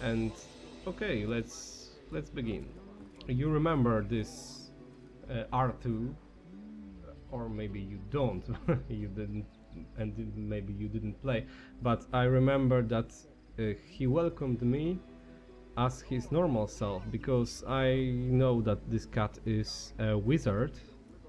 And okay, let's begin. You remember this R2, or maybe you don't. You didn't, and maybe you didn't play. But I remember that he welcomed me as his normal self because I know that this cat is a wizard,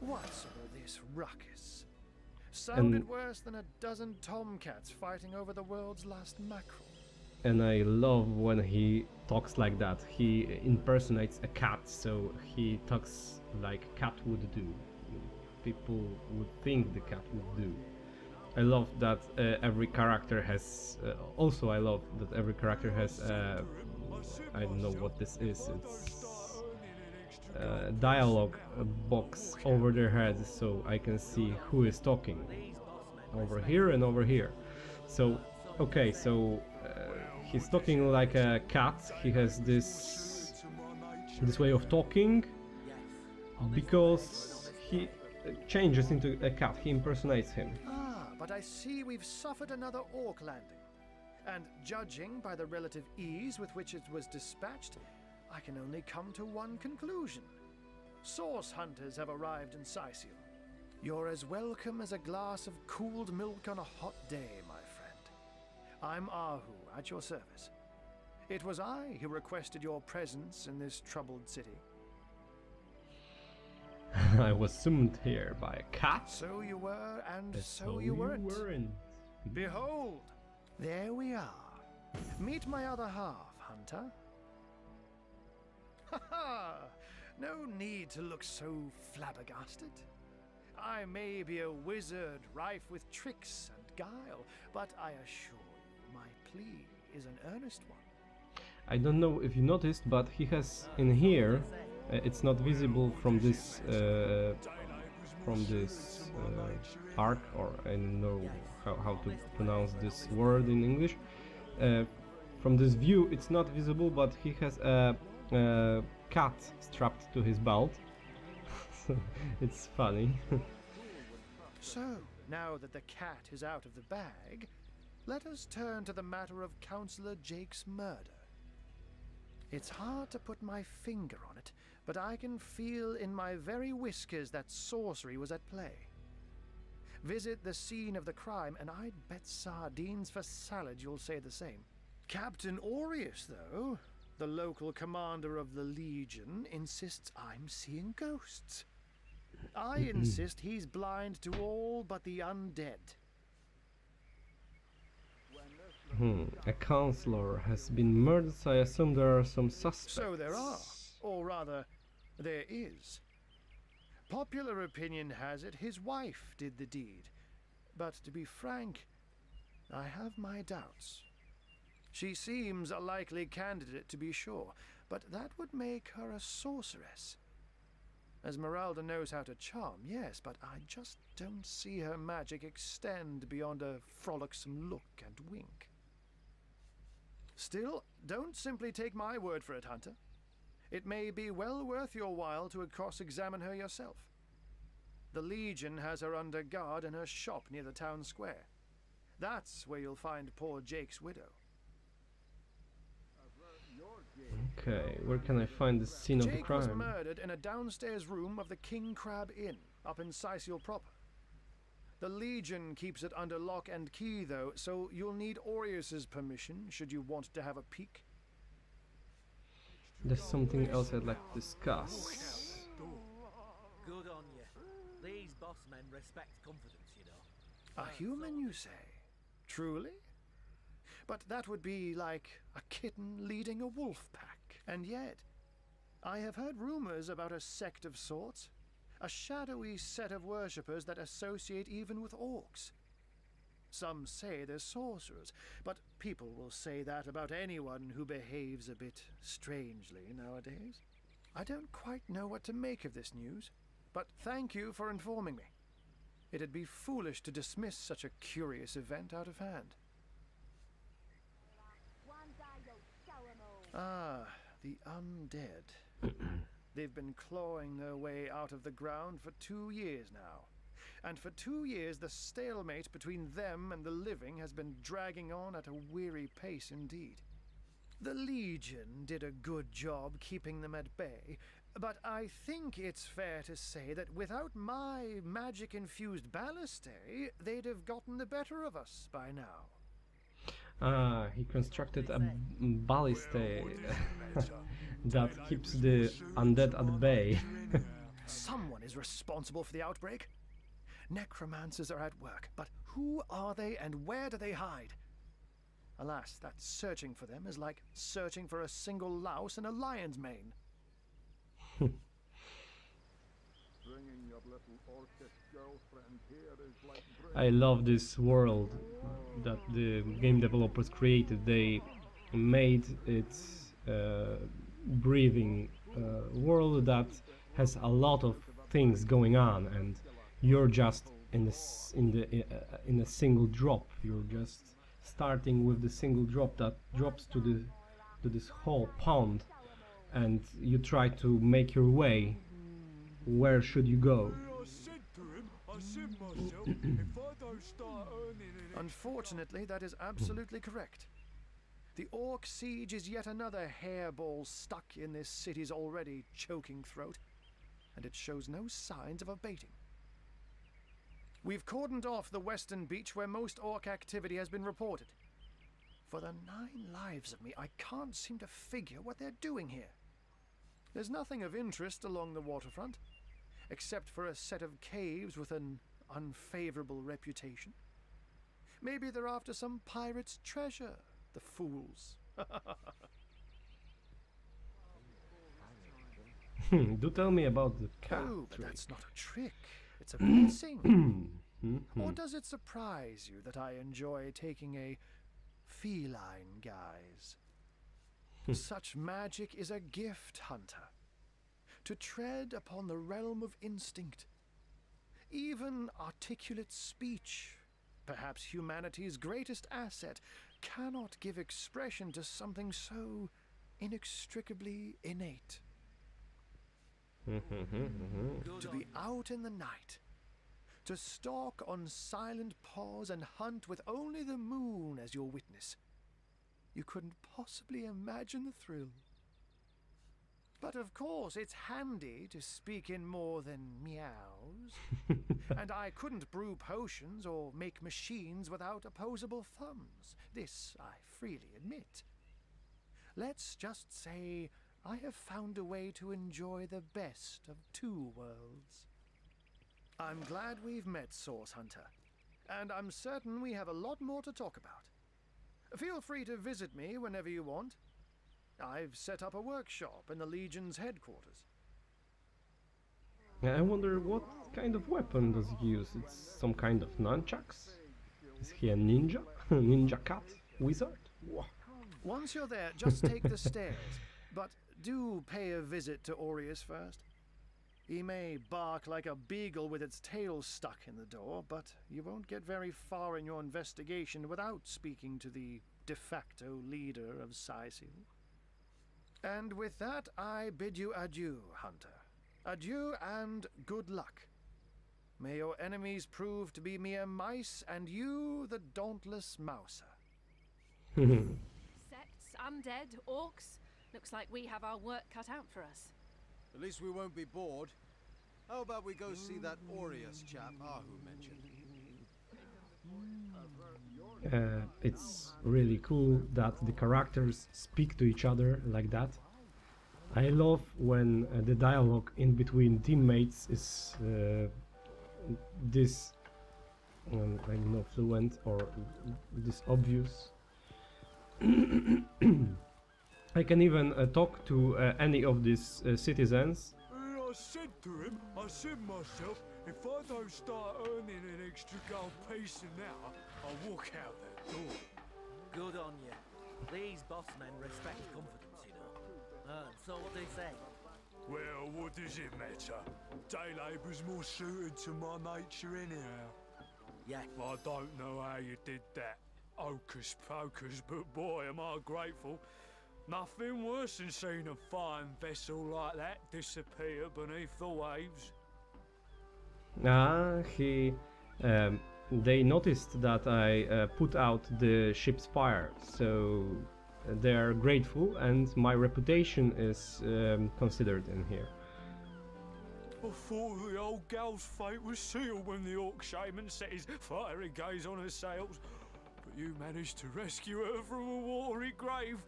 What's all this ruckus? Sounded and worse than a dozen tomcats fighting over the world's last mackerel. I love when he talks like that. He impersonates a cat, so he talks like a cat would do. People would think the cat would do. I love that every character has. Also, I love that every character has. I don't know what this is. It's a dialogue box over their heads, so I can see who is talking over here and over here. So, okay, so he's talking like a cat. He has this way of talking because he changes into a cat. He impersonates him. Ah, but I see we've suffered another orc landing. And judging by the relative ease with which it was dispatched, I can only come to one conclusion. Source hunters have arrived in Cyseal. You're as welcome as a glass of cooled milk on a hot day, my friend. I'm Ahu, at your service. It was I who requested your presence in this troubled city. I was summoned here by a cat. So you were, and So you weren't. weren't. Behold, there we are. Meet my other half, Hunter. Ha ha! No need to look so flabbergasted. I may be a wizard rife with tricks and guile, but I assure you my plea is an earnest one. I don't know if you noticed, but he has in here. It's not visible from this arc, or I don't know how to pronounce this word in English. From this view, it's not visible, but he has a cat strapped to his belt. It's funny. So, now that the cat is out of the bag, let us turn to the matter of Councillor Jake's murder. It's hard to put my finger on it, but I can feel in my very whiskers that sorcery was at play. Visit the scene of the crime, and I'd bet sardines for salad you'll say the same. Captain Aureus, though, the local commander of the Legion, insists I'm seeing ghosts. I insist he's blind to all but the undead. A counselor has been murdered, so I assume there are some suspects. So there are, or rather, there is. Popular opinion has it his wife did the deed, but to be frank, I have my doubts. She seems a likely candidate to be sure, but that would make her a sorceress. Esmeralda knows how to charm, yes, but I just don't see her magic extend beyond a frolicsome look and wink. Still, don't simply take my word for it, Hunter. It may be well worth your while to cross-examine her yourself. The Legion has her under guard in her shop near the town square. That's where you'll find poor Jake's widow. Okay, where can I find the scene of the Jake was crime? murdered in a downstairs room of the King Crab Inn, up in Cyseal proper. The Legion keeps it under lock and key, though, so you'll need Aureus's permission should you want to have a peek. There's something else I'd like to discuss. Good on you. These boss men respect confidence, you know. A human, you say? Truly? But that would be like a kitten leading a wolf pack. And yet, I have heard rumors about a sect of sorts. A shadowy set of worshippers that associate even with orcs. Some say they're sorcerers, but people will say that about anyone who behaves a bit strangely nowadays. I don't quite know what to make of this news, but thank you for informing me. It'd be foolish to dismiss such a curious event out of hand. Ah, the undead. They've been clawing their way out of the ground for 2 years now. And for 2 years, the stalemate between them and the living has been dragging on at a weary pace indeed. The Legion did a good job keeping them at bay, but I think it's fair to say that without my magic-infused ballistae, they'd have gotten the better of us by now. Ah, he constructed a ballistae that keeps the undead at bay. Someone is responsible for the outbreak. Necromancers are at work, but who are they and where do they hide? Alas, that searching for them is like searching for a single louse in a lion's mane. I love this world that the game developers created. They made it breathing world that has a lot of things going on, and you're just in a single drop. You're just starting with the single drop that drops to this whole pond, and you try to make your way. Where should you go? Unfortunately, that is absolutely correct. The Orc siege is yet another hairball stuck in this city's already choking throat, and it shows no signs of abating. We've cordoned off the western beach where most Orc activity has been reported. For the 9 lives of me, I can't seem to figure what they're doing here. There's nothing of interest along the waterfront, except for a set of caves with an unfavorable reputation. Maybe they're after some pirate's treasure, the fools. Do tell me about the cat Oh, but trick. that's not a trick. It's a blessing. Or does it surprise you that I enjoy taking a feline guise? Such magic is a gift, Hunter. To tread upon the realm of instinct. Even articulate speech, perhaps humanity's greatest asset, cannot give expression to something so inextricably innate. To be out in the night, to stalk on silent paws and hunt with only the moon as your witness. You couldn't possibly imagine the thrill. But of course, it's handy to speak in more than meows. And I couldn't brew potions or make machines without opposable thumbs. This I freely admit. Let's just say I have found a way to enjoy the best of 2 worlds. I'm glad we've met, Source Hunter. And I'm certain we have a lot more to talk about. Feel free to visit me whenever you want. I've set up a workshop in the Legion's headquarters. I wonder what kind of weapon does he use? It's some kind of nunchucks? Is he a ninja? Ninja cat? Wizard? Whoa. Once you're there, just take the stairs. But do pay a visit to Aureus first. He may bark like a beagle with its tail stuck in the door, but you won't get very far in your investigation without speaking to the de facto leader of Cyseal. And with that, I bid you adieu, Hunter. Adieu and good luck. May your enemies prove to be mere mice, and you the dauntless mouser. Sects, undead, orcs. Looks like we have our work cut out for us. At least we won't be bored. How about we go see that Aureus chap Ahu mentioned? It's really cool that the characters speak to each other like that. I love when the dialogue in between teammates is this, I don't know, fluent or this obvious. I can even talk to any of these citizens. I said to him, I said myself, if I don't start earning an extra gold piece an hour, I'll walk out that door. Good on you. These boss men respect confidence, you know. So what they say? Well, what does it matter? Day labour's more suited to my nature anyhow. Yeah. I don't know how you did that, hocus pocus, but boy am I grateful. Nothing worse than seeing a fine vessel like that disappear beneath the waves. They noticed that I put out the ship's fire, so they are grateful, and my reputation is considered in here. I thought the old gal's fate was sealed when the orc shaman set his fiery gaze on her sails, but you managed to rescue her from a watery grave.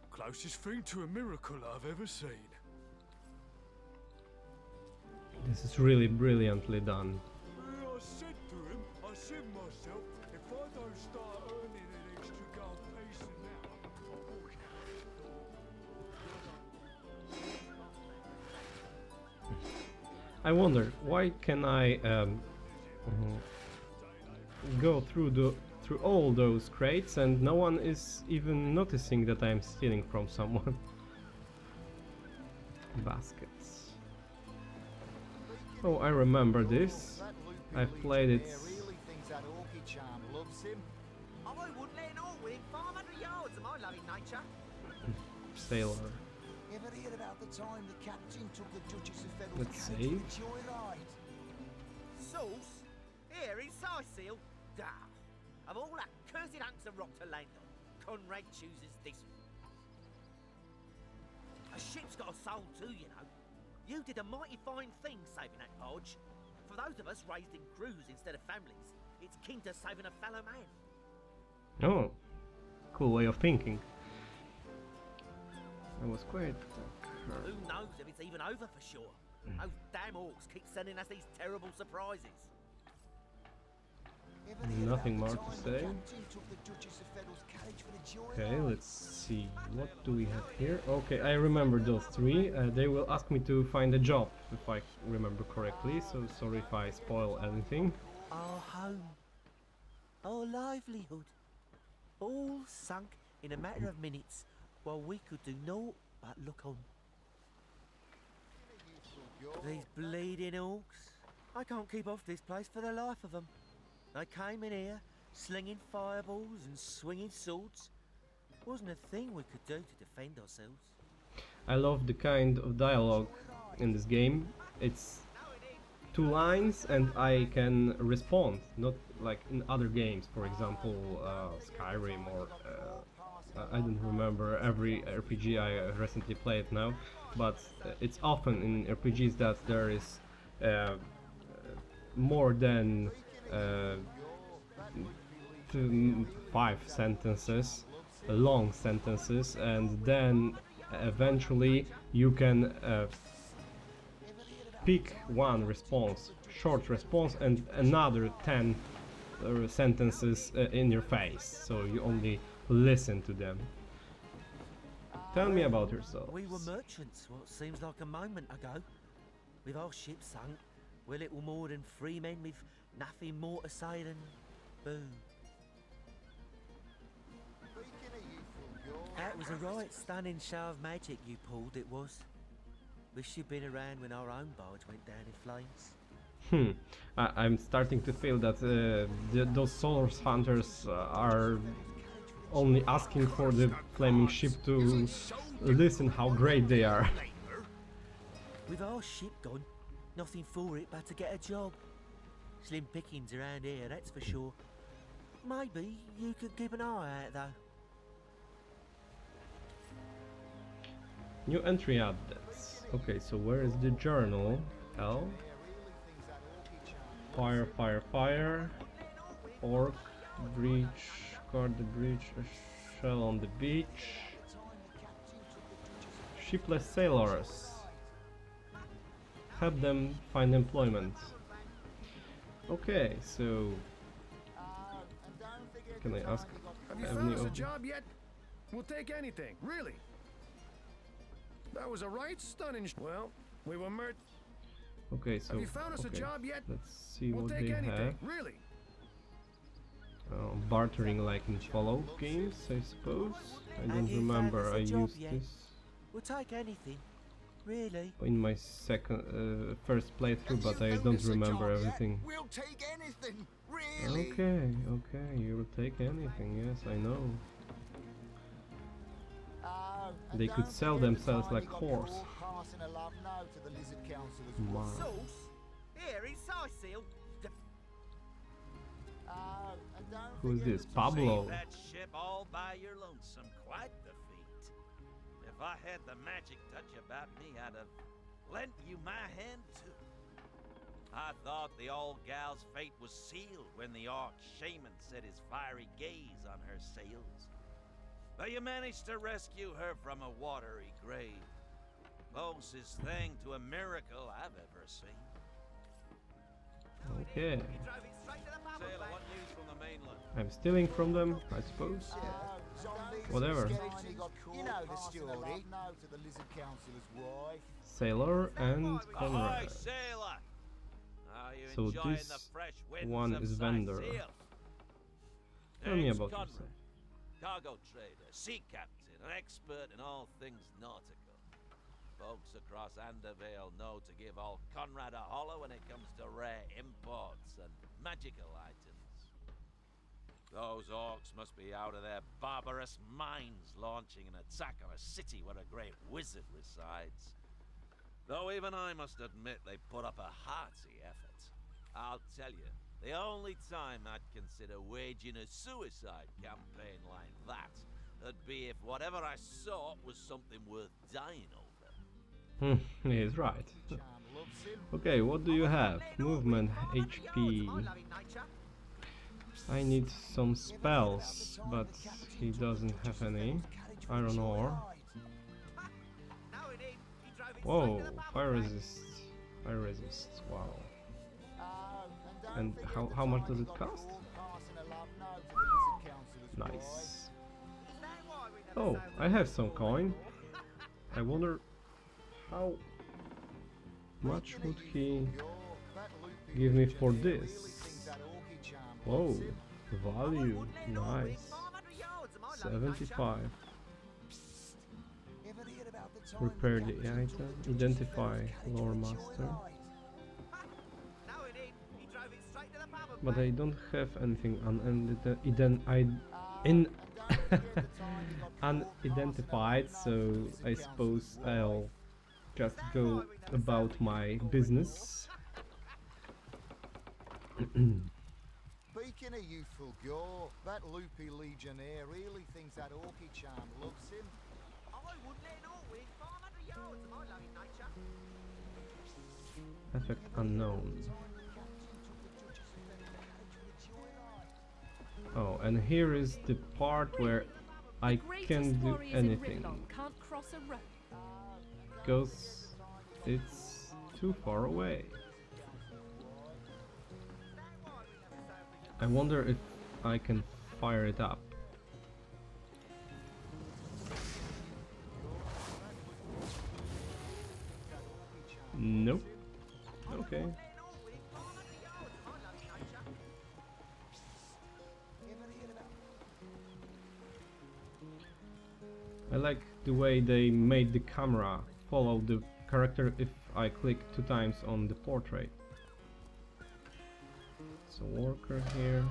Closest thing to a miracle I've ever seen. This is really brilliantly done. I said to him, I said myself, if I don't start earning an extra gold piece now, I wonder why can I go through all those crates and no one is even noticing that I'm stealing from someone. Baskets. Oh, I remember this. I've played it. I wouldn't let an orc within 500 yards of my loving nature. Sailor. Ever hear about the time the captain took the Duchess of Federal's Let's carriage see. for a joyride? Sauce? Here in Cyseal? Dah. Of all that cursed hunks of rock to land on, Conrad chooses this one. A ship's got a soul too, you know. You did a mighty fine thing saving that barge. For those of us raised in crews instead of families, it's kin to saving a fellow man. Oh, cool way of thinking. I was quite. Who knows if it's even over for sure? Those damn orcs keep sending us these terrible surprises. Ever hear Nothing about more the to time say. the captain took the Duchess of Federal's carriage for the joyride? Okay, let's see. What do we have here? Okay, I remember those three. They will ask me to find a job, if I remember correctly, so sorry if I spoil anything. Our home, our livelihood, all sunk in a matter of minutes while we could do naught but look on. These bleeding orcs. I can't keep off this place for the life of them. They came in here, slinging fireballs and swinging swords. Wasn't a thing we could do to defend ourselves. I love the kind of dialogue in this game. It's 2 lines and I can respond, not like in other games, for example Skyrim or I don't remember every RPG I recently played now, but it's often in RPGs that there is more than 5 sentences, long sentences, and then eventually you can pick one response, short response, and another 10 sentences in your face, so you only listen to them. Tell me about yourself. We were merchants what seems like a moment ago. With our ship sunk, we're little more than 3 men with nothing more to say than boo. That was a right stunning show of magic you pulled, it was. Wish you'd been around when our own barge went down in flames. I'm starting to feel that those Solar Hunters are only asking for the flaming ship to listen how great they are. With our ship gone, nothing for it but to get a job. Slim pickings around here, that's for sure. Maybe you could keep an eye out, though. New entry updates. Okay, so where is the journal? L. Fire, fire, fire. Orc, breach, guard the breach, a shell on the beach. Shipless sailors. Help them find employment. Okay, so can I ask? Have you found us a job yet? We'll take anything, really. That was a right stunning. Well, we were Okay, so Have you found us a okay, job yet? let's see We'll what take they anything, have. really. Bartering like in Fallout games, I suppose. I don't Have you remember. found us I a job used yet? this We'll take anything, really. in my first playthrough, but I don't remember everything. We'll take anything, really. Okay, okay, you will take anything. Yes, I know. They could sell themselves like horse. Wow. Sauce? Here in Cyseal? Who is this? Pablo. Save that ship all by your lonesome. Quite the if I had the magic touch about me, I'd have lent you my hand too. I thought the old gal's fate was sealed when the arch-shaman set his fiery gaze on her sails. But you managed to rescue her from a watery grave. Closest thing to a miracle I've ever seen. Okay. Sailor, what news from the mainland? I'm stealing from them, I suppose. Whatever. You know the story. To the lizard councillor's wife. Sailor and Ahoy, Conrad. sailor! Are you So enjoying this the fresh winds one of is vendor. Cyseal? Tell me Name's about Conrad, yourself. cargo trader, sea captain, an expert in all things nautical. Folks across Andervale know to give old Conrad a holler when it comes to rare imports and magical items. Those orcs must be out of their barbarous minds launching an attack on a city where a great wizard resides. Though even I must admit they put up a hearty effort. I'll tell you, the only time I'd consider waging a suicide campaign like that would be if whatever I sought was something worth dying over. He's right. Okay, what do you have? Movement, HP. I need some spells, but he doesn't have any. Iron ore. Whoa, fire resist. Fire resist, wow. And how much does it cost? Nice. Oh, I have some coin. I wonder how much would he give me for this? Whoa, value, nice. 75. Repair the item, identify lore master. But I don't have anything unidentified, so I suppose I'll just go about my business. Speaking of youthful gore, that loopy legionnaire really thinks that orky charm loves him. I wouldn't let an orc within 500 yards of my loving nature. Effect unknown. Oh, and here is the part where I can't do anything Can't cross a road. because it's too far away. I wonder if I can fire it up. Nope. Okay. I like the way they made the camera follow the character if I click 2 times on the portrait. So worker here.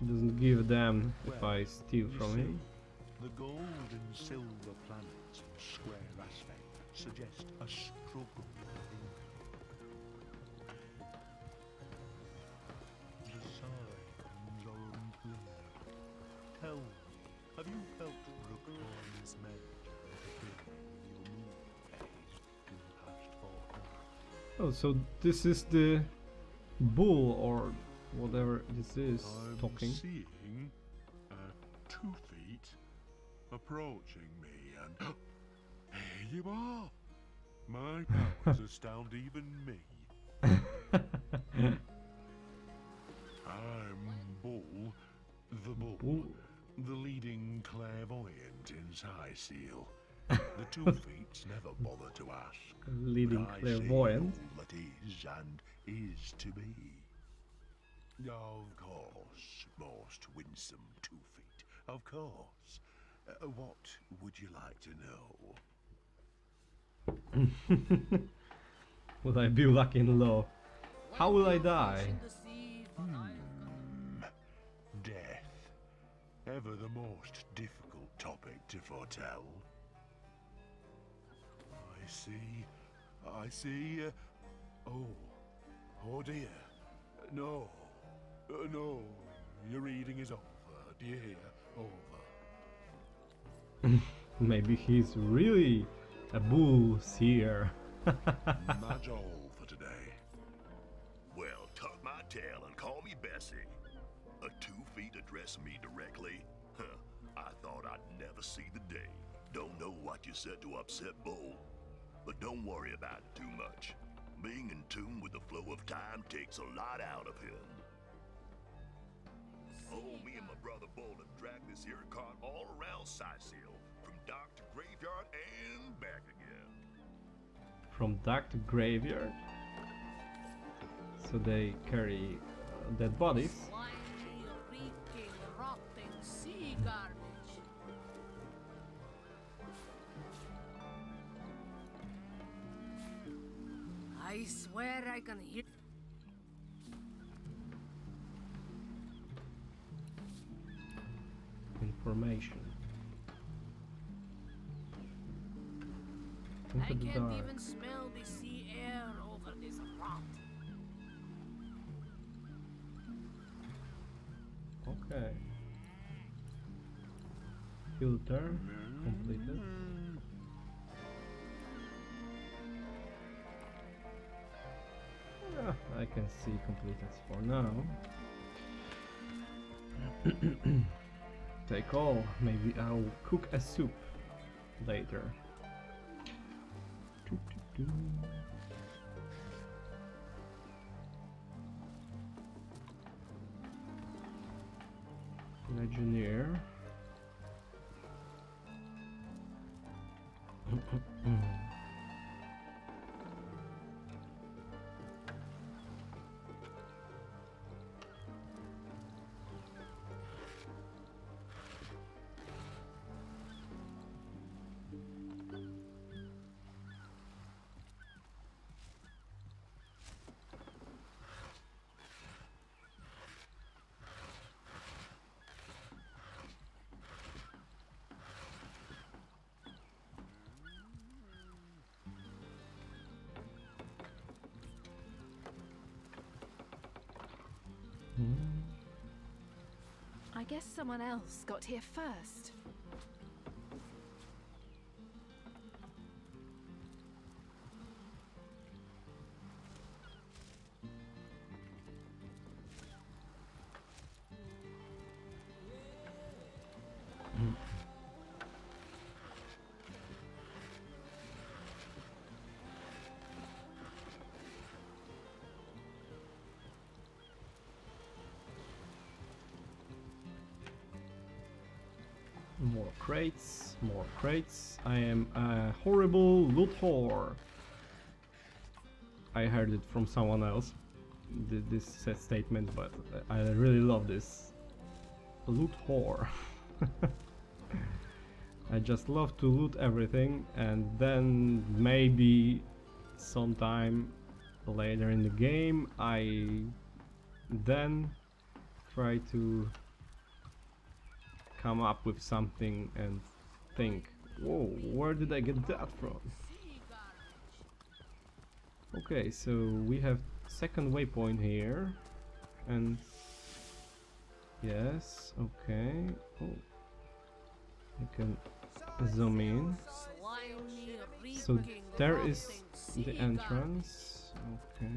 Doesn't give a damn if I steal from him. The gold and silver planets in square aspect suggest a struggle within. The signs are unclear. Tell me, have you felt Rookborn's mage interfering with your moon phase in the past fortnight? Oh, so this is the bull or whatever this is talking. I'm seeing 2 feet approaching me, and here you are. My powers astound even me. I'm Bull, the Bull, the leading clairvoyant in Cyseal. The 2 feet never bother to ask. Leading but I clairvoyant. see all that is and is to be. Of course, most winsome 2 feet. Of course. What would you like to know? Will I be lucky in love? How will I die? Death. Ever the most difficult topic to foretell. I see. Oh dear. No. No. Your reading is over. Do you hear? Over. Maybe he's really a bull seer. That's all for today. Well, tuck my tail and call me Bessie. 2 feet addressing me directly? Huh, I thought I'd never see the day. Don't know what you said to upset Bull, but don't worry about it too much. Being in tune with the flow of time takes a lot out of him. Oh, me and my brother Bull have dragged this here cart all around Cyseal, from dock to graveyard and back again. From dock to graveyard? So they carry dead bodies? Slimy, reeking, rotting sea garbage. I swear I can hear. Information. I Into the can't dark. even smell the sea air over this rot. Okay. Filter completed. Yeah, I can see completed for now. Take all. Maybe I'll cook a soup later. Legionnaire. I guess someone else got here first. More crates, more crates. I am a horrible loot whore. I heard it from someone else, this statement, but I really love this. Loot whore. I just love to loot everything, and then maybe sometime later in the game I then try to come up with something and think, whoa, where did I get that from? Okay, so we have second waypoint here, and yes, okay. Oh, I can zoom in. Slimy, So reeking, there is rotting sea the entrance. Okay.